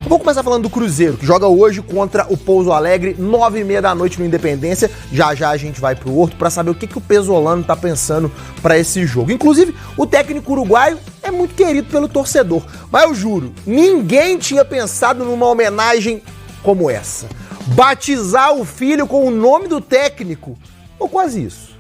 Vou começar falando do Cruzeiro, que joga hoje contra o Pouso Alegre, 9h30 da noite no Independência. Já já a gente vai pro Horto pra saber o que o Pesolano tá pensando pra esse jogo. Inclusive, o técnico uruguaio é muito querido pelo torcedor. Mas eu juro, ninguém tinha pensado numa homenagem como essa. Batizar o filho com o nome do técnico. Ou quase isso.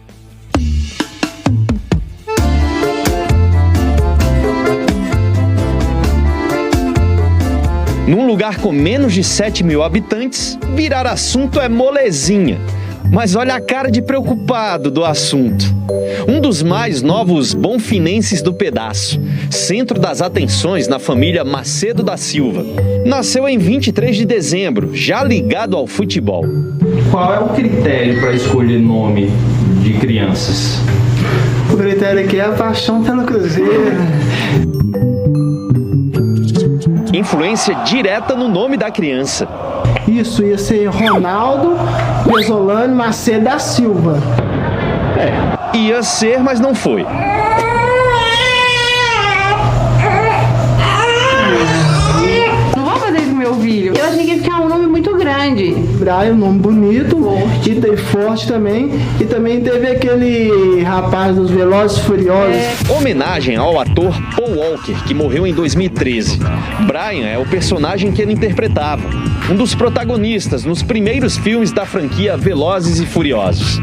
Num lugar com menos de 7 mil habitantes, virar assunto é molezinha. Mas olha a cara de preocupado do assunto. Um dos mais novos bonfinenses do pedaço, centro das atenções na família Macedo da Silva. Nasceu em 23 de dezembro, já ligado ao futebol. Qual é o critério para escolher nome de crianças? O critério aqui é a paixão pelo Cruzeiro. Influência direta no nome da criança. Isso ia ser Ronaldo Pesolano Macedo da Silva. Ia ser, mas não foi. Não vou fazer isso com meu filho. Eu achei que ia ficar um nome muito grande. Brian, um nome bonito, forte também. E também teve aquele rapaz dos Velozes e Furiosos. Homenagem ao ator Paul Walker, que morreu em 2013. Brian é o personagem que ele interpretava, um dos protagonistas nos primeiros filmes da franquia Velozes e Furiosos.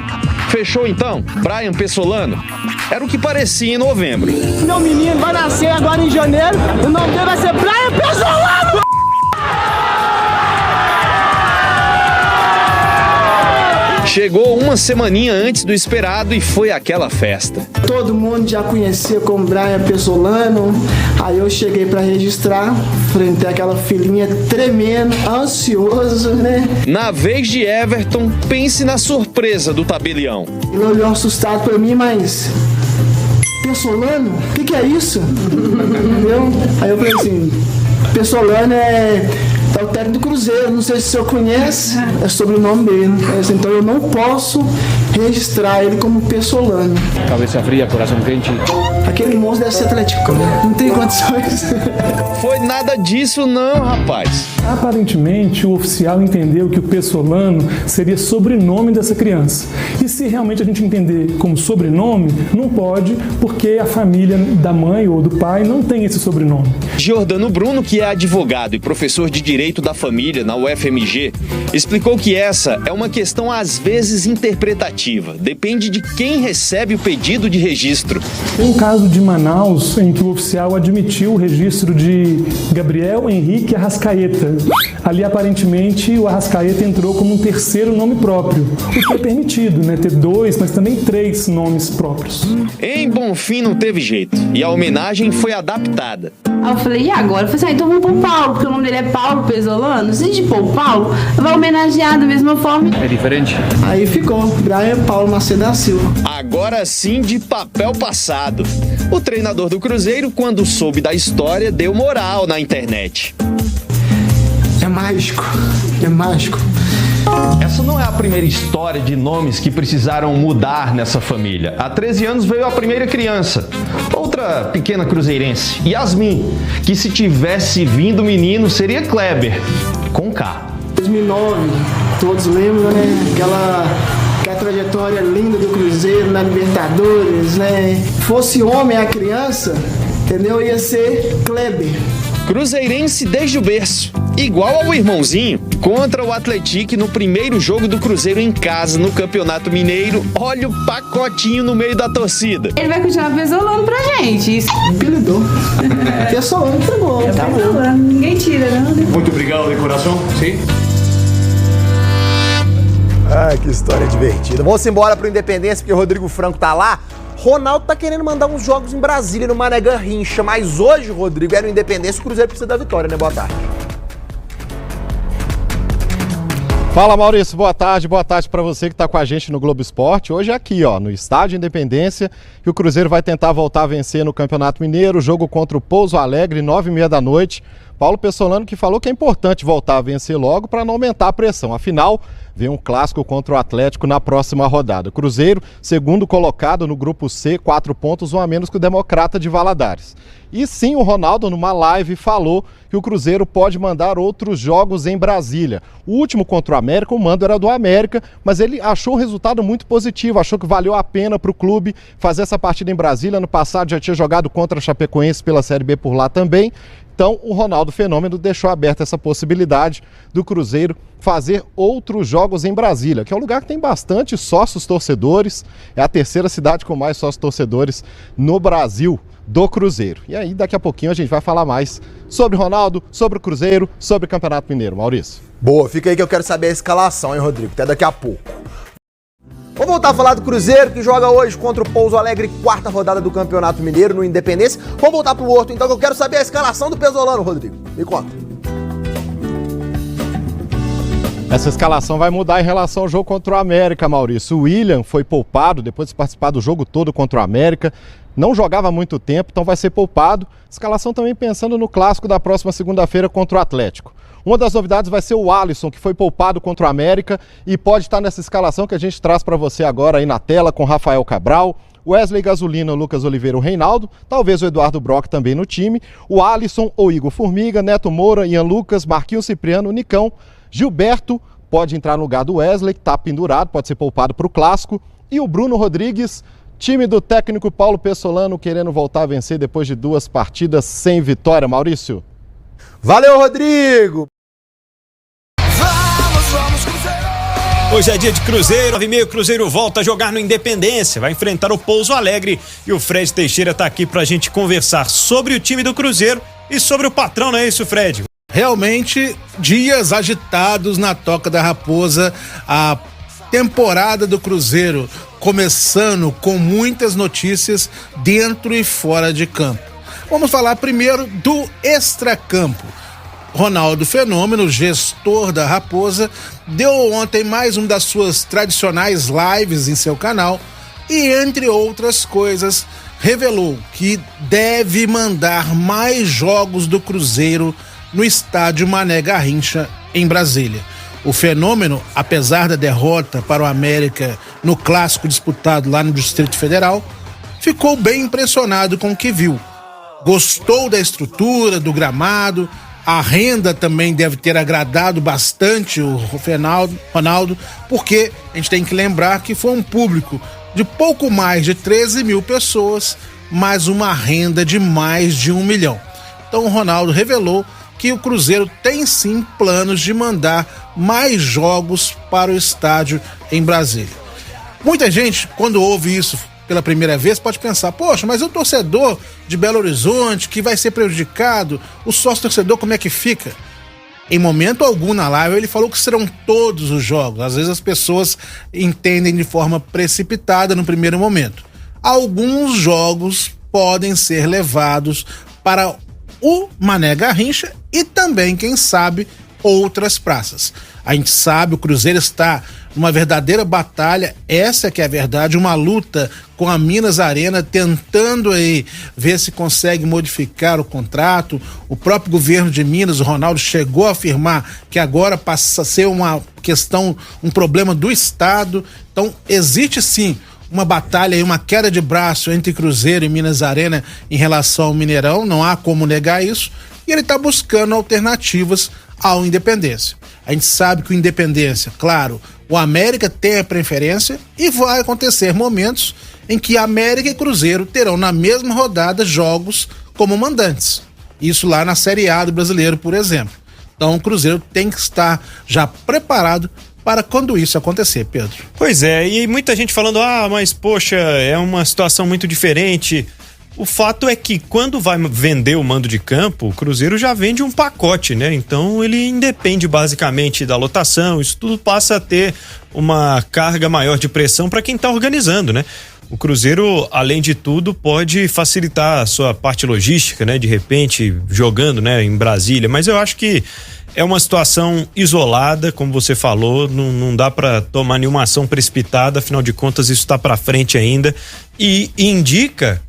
Fechou então? Brian Pesolano? Era o que parecia em novembro. Meu menino vai nascer agora em janeiro. O nome dele vai ser Brian Pesolano! Chegou uma semaninha antes do esperado e foi aquela festa. Todo mundo já conhecia como Brian Pesolano. Aí eu cheguei pra registrar, frente àquela filhinha tremendo, ansioso, né? Na vez de Everton, pense na surpresa do tabelião. Ele olhou assustado pra mim, mas... Pesolano? O que é isso? Entendeu? Aí eu falei assim, Pesolano é o técnico do Cruzeiro, não sei se o senhor conhece, é sobre o nome dele. Então eu não posso registrar ele como Pesolano. Cabeça fria, coração quente. Aquele monstro deve ser atleticano, não tem condições. Foi nada disso não, rapaz. Aparentemente, o oficial entendeu que o Pesolano seria sobrenome dessa criança. E se realmente a gente entender como sobrenome, não pode, porque a família da mãe ou do pai não tem esse sobrenome. Giordano Bruno, que é advogado e professor de Direito da Família na UFMG, explicou que essa é uma questão às vezes interpretativa. Depende de quem recebe o pedido de registro. Tem um caso de Manaus em que o oficial admitiu o registro de Gabriel Henrique Arrascaeta. Ali, aparentemente, o Arrascaeta entrou como um terceiro nome próprio, o que é permitido, né? Ter 2, mas também 3 nomes próprios. Em Bonfim não teve jeito, e a homenagem foi adaptada. Aí eu falei, e agora? Eu falei assim, então vamos pôr Paulo, porque o nome dele é Paulo Pesolano. Se a gente pôr Paulo, vai homenagear da mesma forma. É diferente. Aí ficou, Brian Paulo Macedo da Silva. Agora sim, de papel passado. O treinador do Cruzeiro, quando soube da história, deu moral na internet. É mágico, é mágico. Essa não é a primeira história de nomes que precisaram mudar nessa família. Há 13 anos veio a primeira criança, outra pequena cruzeirense, Yasmin, que se tivesse vindo menino seria Kleber, com K. 2009, todos lembram, né? Aquela trajetória linda do Cruzeiro na Libertadores, né? Fosse homem a criança, entendeu? Ia ser Kleber. Cruzeirense desde o berço, igual ao irmãozinho, contra o Atlético no primeiro jogo do Cruzeiro em casa no Campeonato Mineiro. Olha o pacotinho no meio da torcida. Ele vai continuar Pesolano pra gente. Isso. Apelidou. Pesolano, tá bom. Tá bom. Ninguém tira, não. Muito obrigado de coração. Sim. Ai, que história divertida. Vamos embora pro Independência, porque o Rodrigo Franco tá lá. Ronaldo tá querendo mandar uns jogos em Brasília, no Mané Garrincha, mas hoje, Rodrigo, é no Independência, o Cruzeiro precisa da vitória, né? Boa tarde. Fala, Maurício, boa tarde para você que tá com a gente no Globo Esporte. Hoje é aqui, ó, no Estádio Independência, que o Cruzeiro vai tentar voltar a vencer no Campeonato Mineiro, jogo contra o Pouso Alegre, 9h30 da noite. Paulo Pessolano, que falou que é importante voltar a vencer logo para não aumentar a pressão. Afinal, vem um clássico contra o Atlético na próxima rodada. Cruzeiro, segundo colocado no grupo C, 4 pontos, um a menos que o Democrata de Valadares. E sim, o Ronaldo, numa live, falou que o Cruzeiro pode mandar outros jogos em Brasília. O último contra o América, o mando era do América, mas ele achou o resultado muito positivo, achou que valeu a pena para o clube fazer essa partida em Brasília. Ano passado já tinha jogado contra a Chapecoense pela Série B por lá também. Então, o Ronaldo Fenômeno deixou aberta essa possibilidade do Cruzeiro fazer outros jogos em Brasília, que é um lugar que tem bastante sócios torcedores, é a terceira cidade com mais sócios torcedores no Brasil do Cruzeiro. E aí, daqui a pouquinho, a gente vai falar mais sobre Ronaldo, sobre o Cruzeiro, sobre o Campeonato Mineiro. Maurício. Boa, fica aí que eu quero saber a escalação, hein, Rodrigo? Até daqui a pouco. Vamos voltar a falar do Cruzeiro, que joga hoje contra o Pouso Alegre, 4ª rodada do Campeonato Mineiro, no Independência. Vamos voltar pro Horto, então, que eu quero saber a escalação do Pesolano, Rodrigo. Me conta. Essa escalação vai mudar em relação ao jogo contra o América, Maurício. O William foi poupado depois de participar do jogo todo contra o América. Não jogava há muito tempo, então vai ser poupado. Escalação também pensando no clássico da próxima segunda-feira contra o Atlético. Uma das novidades vai ser o Alisson, que foi poupado contra o América e pode estar nessa escalação que a gente traz para você agora aí na tela, com Rafael Cabral, Wesley Gasolina, Lucas Oliveira, o Reinaldo, talvez o Eduardo Brock também no time, o Alisson, o Igor Formiga, Neto Moura, Ian Lucas, Marquinhos Cipriano, Nicão, Gilberto pode entrar no lugar do Wesley, que está pendurado, pode ser poupado para o clássico, e o Bruno Rodrigues, time do técnico Paulo Pessolano, querendo voltar a vencer depois de 2 partidas sem vitória. Maurício. Valeu, Rodrigo! Hoje é dia de Cruzeiro, 9h30, Cruzeiro volta a jogar no Independência, vai enfrentar o Pouso Alegre e o Fred Teixeira tá aqui pra gente conversar sobre o time do Cruzeiro e sobre o patrão, não é isso, Fred? Realmente, dias agitados na Toca da Raposa, a temporada do Cruzeiro começando com muitas notícias dentro e fora de campo. Vamos falar primeiro do extracampo. Ronaldo Fenômeno, gestor da Raposa, deu ontem mais uma das suas tradicionais lives em seu canal e, entre outras coisas, revelou que deve mandar mais jogos do Cruzeiro no estádio Mané Garrincha, em Brasília. O Fenômeno, apesar da derrota para o América no clássico disputado lá no Distrito Federal, ficou bem impressionado com o que viu. Gostou da estrutura, do gramado. A renda também deve ter agradado bastante o Ronaldo, porque a gente tem que lembrar que foi um público de pouco mais de 13 mil pessoas, mais uma renda de mais de 1 milhão. Então o Ronaldo revelou que o Cruzeiro tem sim planos de mandar mais jogos para o estádio em Brasília. Muita gente, quando ouve isso pela primeira vez, pode pensar, poxa, mas o torcedor de Belo Horizonte que vai ser prejudicado, o sócio-torcedor como é que fica? Em momento algum na live ele falou que serão todos os jogos. Às vezes as pessoas entendem de forma precipitada no primeiro momento. Alguns jogos podem ser levados para o Mané Garrincha e também, quem sabe, outras praças. A gente sabe, o Cruzeiro está numa verdadeira batalha, essa que é a verdade, uma luta com a Minas Arena, tentando aí ver se consegue modificar o contrato. O próprio governo de Minas, o Ronaldo, chegou a afirmar que agora passa a ser uma questão, um problema do Estado. Então existe sim uma batalha e uma queda de braço entre Cruzeiro e Minas Arena em relação ao Mineirão, não há como negar isso, e ele está buscando alternativas ao Independência. A gente sabe que o Independência, claro, o América tem a preferência e vai acontecer momentos em que América e Cruzeiro terão na mesma rodada jogos como mandantes. Isso lá na Série A do Brasileiro, por exemplo. Então o Cruzeiro tem que estar já preparado para quando isso acontecer, Pedro. Pois é, e muita gente falando, mas poxa, é uma situação muito diferente. O fato é que quando vai vender o mando de campo, o Cruzeiro já vende um pacote, né? Então ele independe basicamente da lotação, isso tudo passa a ter uma carga maior de pressão para quem está organizando, né? O Cruzeiro, além de tudo, pode facilitar a sua parte logística, né? De repente, jogando, né, em Brasília, mas eu acho que é uma situação isolada, como você falou, não dá para tomar nenhuma ação precipitada, afinal de contas isso está para frente ainda e indica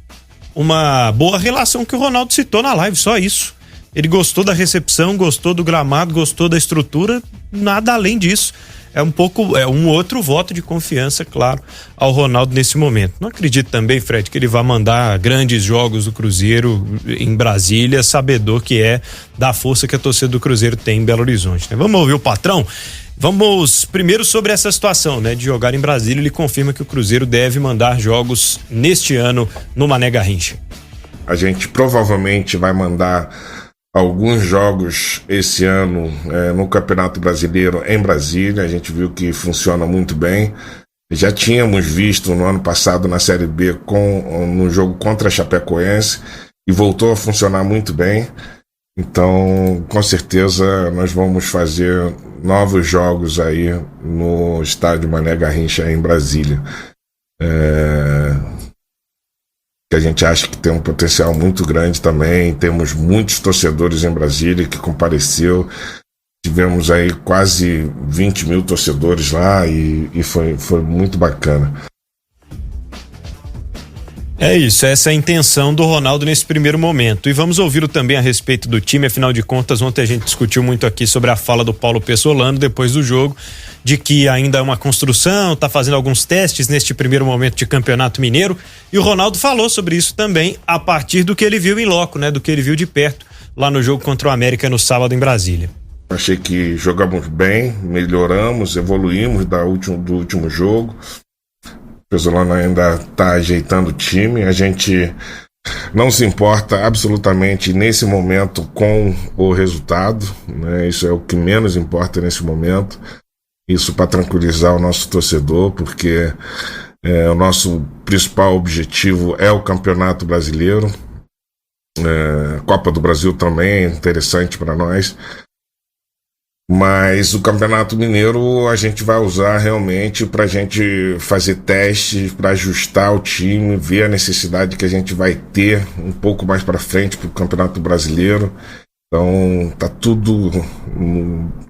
uma boa relação que o Ronaldo citou na live, só isso. Ele gostou da recepção, gostou do gramado, gostou da estrutura, nada além disso. É um outro voto de confiança, claro, ao Ronaldo nesse momento. Não acredito também, Fred, que ele vai mandar grandes jogos do Cruzeiro em Brasília, sabedor que é da força que a torcida do Cruzeiro tem em Belo Horizonte, né? Vamos ouvir o patrão? Vamos primeiro sobre essa situação, né, de jogar em Brasília. Ele confirma que o Cruzeiro deve mandar jogos neste ano no Mané Garrincha. A gente provavelmente vai mandar alguns jogos esse ano no Campeonato Brasileiro em Brasília. A gente viu que funciona muito bem. Já tínhamos visto no ano passado na Série B no jogo contra a Chapecoense e voltou a funcionar muito bem. Então, com certeza, nós vamos fazer novos jogos aí no estádio Mané Garrincha em Brasília. Que a gente acha que tem um potencial muito grande também. Temos muitos torcedores em Brasília que compareceu. Tivemos aí quase 20 mil torcedores lá e foi muito bacana. É isso, essa é a intenção do Ronaldo nesse primeiro momento. E vamos ouvi-lo também a respeito do time. Afinal de contas, ontem a gente discutiu muito aqui sobre a fala do Paulo Pessolano depois do jogo, de que ainda é uma construção, tá fazendo alguns testes neste primeiro momento de Campeonato Mineiro. E o Ronaldo falou sobre isso também a partir do que ele viu em loco, né? Do que ele viu de perto lá no jogo contra o América no sábado em Brasília. Achei que jogamos bem, melhoramos, evoluímos do último jogo. O Pessolano ainda está ajeitando o time. A gente não se importa absolutamente nesse momento com o resultado, né? Isso é o que menos importa nesse momento. Isso para tranquilizar o nosso torcedor, porque o nosso principal objetivo é o Campeonato Brasileiro. Copa do Brasil também é interessante para nós. Mas o Campeonato Mineiro a gente vai usar realmente para a gente fazer testes, para ajustar o time, ver a necessidade que a gente vai ter um pouco mais para frente para o Campeonato Brasileiro. Então tá tudo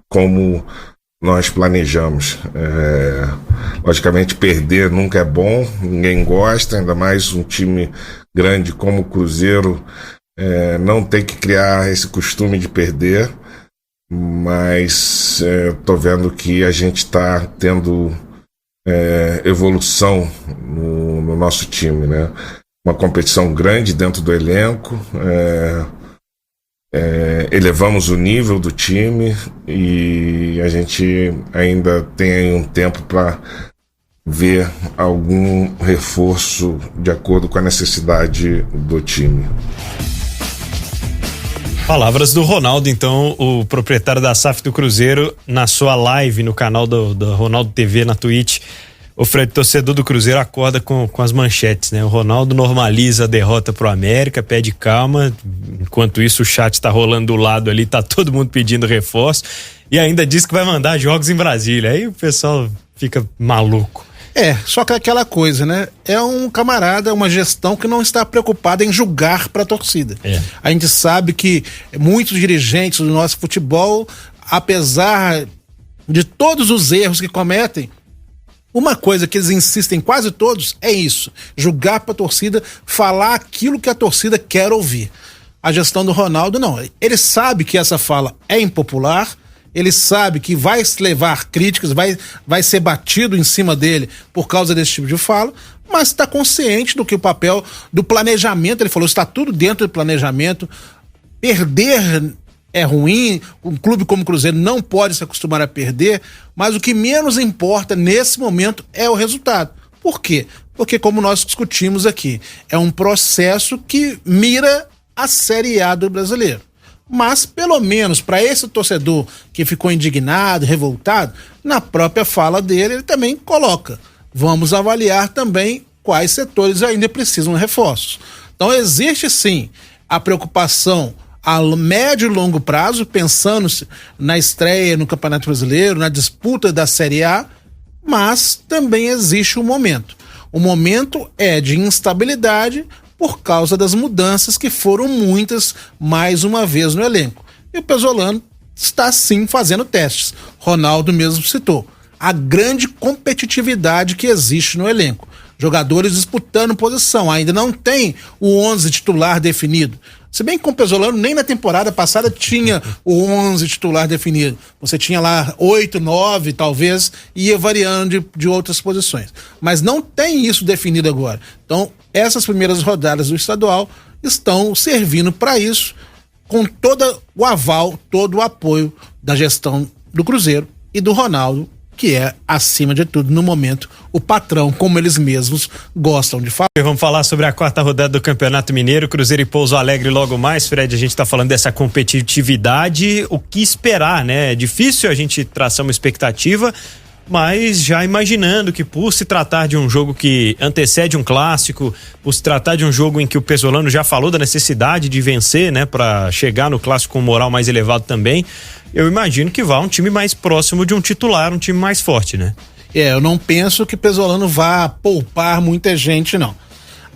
como nós planejamos. Logicamente perder nunca é bom, ninguém gosta, ainda mais um time grande como o Cruzeiro não tem que criar esse costume de perder. Mas tô vendo que a gente está tendo evolução no nosso time, né? Uma competição grande dentro do elenco, elevamos o nível do time e a gente ainda tem aí um tempo para ver algum reforço de acordo com a necessidade do time. Palavras do Ronaldo, então, o proprietário da SAF do Cruzeiro, na sua live no canal do Ronaldo TV na Twitch. O Fred, torcedor do Cruzeiro, acorda com as manchetes, né? O Ronaldo normaliza a derrota pro América, pede calma, enquanto isso o chat tá rolando do lado ali, tá todo mundo pedindo reforço e ainda diz que vai mandar jogos em Brasília. Aí o pessoal fica maluco. Só que é aquela coisa, né? É um camarada, uma gestão que não está preocupada em julgar para a torcida. A gente sabe que muitos dirigentes do nosso futebol, apesar de todos os erros que cometem, uma coisa que eles insistem quase todos é isso: julgar para a torcida, falar aquilo que a torcida quer ouvir. A gestão do Ronaldo não. Ele sabe que essa fala é impopular. Ele sabe que vai levar críticas, vai ser batido em cima dele por causa desse tipo de fala, mas está consciente do que o papel do planejamento, ele falou, está tudo dentro do planejamento. Perder é ruim, um clube como o Cruzeiro não pode se acostumar a perder, mas o que menos importa nesse momento é o resultado. Por quê? Porque, como nós discutimos aqui, é um processo que mira a Série A do brasileiro. Mas, pelo menos, para esse torcedor que ficou indignado, revoltado, na própria fala dele, ele também coloca: vamos avaliar também quais setores ainda precisam de reforços. Então, existe sim a preocupação a médio e longo prazo, pensando na estreia no Campeonato Brasileiro, na disputa da Série A, mas também existe um momento. O momento é de instabilidade por causa das mudanças que foram muitas, mais uma vez, no elenco. E o Pessolano está, sim, fazendo testes. Ronaldo mesmo citou a grande competitividade que existe no elenco. Jogadores disputando posição, ainda não tem o 11 titular definido. Se bem que com o Pesolano, nem na temporada passada tinha o 11 titular definido. Você tinha lá 8, 9, talvez, e ia variando de outras posições. Mas não tem isso definido agora. Então, essas primeiras rodadas do estadual estão servindo para isso, com todo o aval, todo o apoio da gestão do Cruzeiro e do Ronaldo, que é, acima de tudo, no momento, o patrão, como eles mesmos gostam de falar. Vamos falar sobre a 4ª rodada do Campeonato Mineiro, Cruzeiro e Pouso Alegre logo mais. Fred, a gente tá falando dessa competitividade, o que esperar, né? É difícil a gente traçar uma expectativa, mas já imaginando que por se tratar de um jogo que antecede um clássico, por se tratar de um jogo em que o Pesolano já falou da necessidade de vencer, né, para chegar no clássico com moral mais elevado também, eu imagino que vá um time mais próximo de um titular, um time mais forte, né? Eu não penso que Pesolano vá poupar muita gente, não.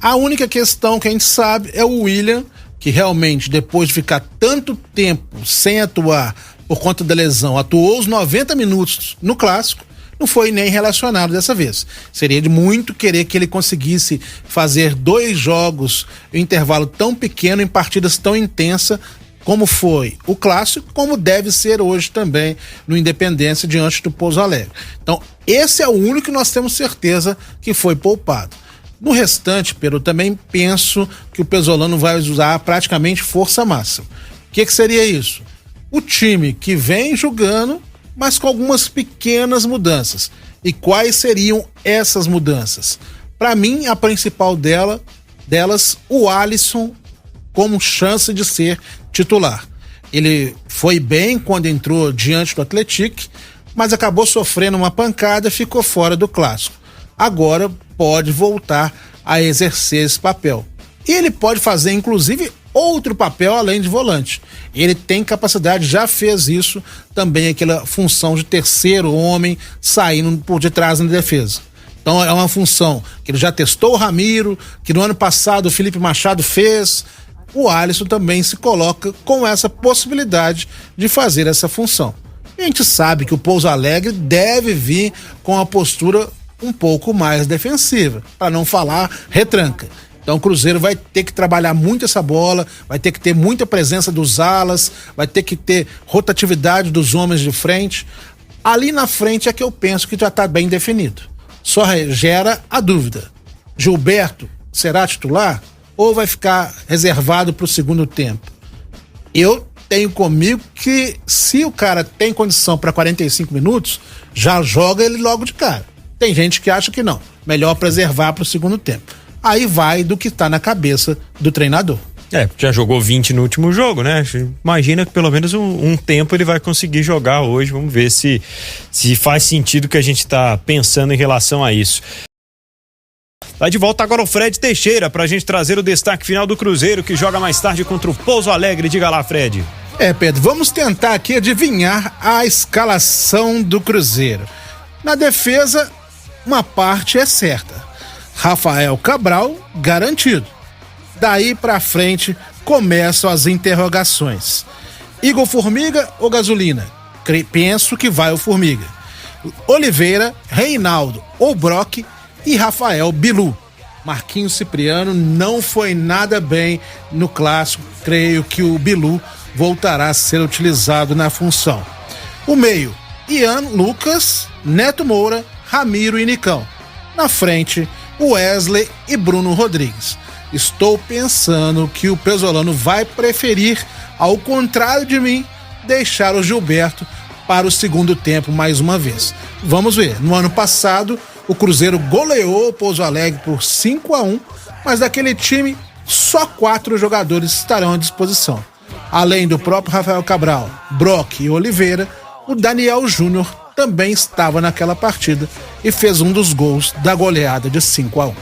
A única questão que a gente sabe é o William, que realmente, depois de ficar tanto tempo sem atuar por conta da lesão, atuou os 90 minutos no clássico, não foi nem relacionado dessa vez. Seria de muito querer que ele conseguisse fazer 2 jogos em intervalo tão pequeno, em partidas tão intensas, como foi o clássico, como deve ser hoje também no Independência diante do Pouso Alegre. Então, esse é o único que nós temos certeza que foi poupado. No restante, Pedro, também penso que o Pesolano vai usar praticamente força máxima. O que seria isso? O time que vem jogando, mas com algumas pequenas mudanças. E quais seriam essas mudanças? Para mim, a principal delas, o Alisson como chance de ser titular. Ele foi bem quando entrou diante do Atlético, mas acabou sofrendo uma pancada e ficou fora do clássico. Agora pode voltar a exercer esse papel. E ele pode fazer, inclusive, outro papel além de volante. Ele tem capacidade, já fez isso, também aquela função de terceiro homem saindo por detrás na defesa. Então é uma função que ele já testou o Ramiro, que no ano passado o Felipe Machado fez. O Alisson também se coloca com essa possibilidade de fazer essa função. E a gente sabe que o Pouso Alegre deve vir com a postura um pouco mais defensiva, para não falar retranca. Então o Cruzeiro vai ter que trabalhar muito essa bola, vai ter que ter muita presença dos alas, vai ter que ter rotatividade dos homens de frente. Ali na frente é que eu penso que já está bem definido. Só gera a dúvida: Gilberto será titular ou vai ficar reservado para o segundo tempo? Eu tenho comigo que se o cara tem condição para 45 minutos, já joga ele logo de cara. Tem gente que acha que não, melhor preservar para o segundo tempo. Aí vai do que tá na cabeça do treinador. Já jogou 20 no último jogo, né? Imagina que pelo menos um tempo ele vai conseguir jogar hoje. Vamos ver se faz sentido o que a gente tá pensando em relação a isso. Tá de volta agora o Fred Teixeira pra gente trazer o destaque final do Cruzeiro, que joga mais tarde contra o Pouso Alegre. Diga lá, Fred. Pedro, vamos tentar aqui adivinhar a escalação do Cruzeiro. Na defesa, uma parte é certa. Rafael Cabral, garantido. Daí pra frente começam as interrogações. Igor Formiga ou Gasolina? Penso que vai o Formiga. Oliveira, Reinaldo ou Brock e Rafael Bilu. Marquinhos Cipriano não foi nada bem no clássico. Creio que o Bilu voltará a ser utilizado na função. O meio, Ian, Lucas, Neto Moura, Ramiro e Nicão. Na frente, Wesley e Bruno Rodrigues. Estou pensando que o Pesolano vai preferir, ao contrário de mim, deixar o Gilberto para o segundo tempo mais uma vez. Vamos ver. No ano passado, o Cruzeiro goleou o Pouso Alegre por 5-1, mas daquele time, só 4 jogadores estarão à disposição. Além do próprio Rafael Cabral, Brock e Oliveira, o Daniel Júnior também estava naquela partida e fez um dos gols da goleada de 5-1.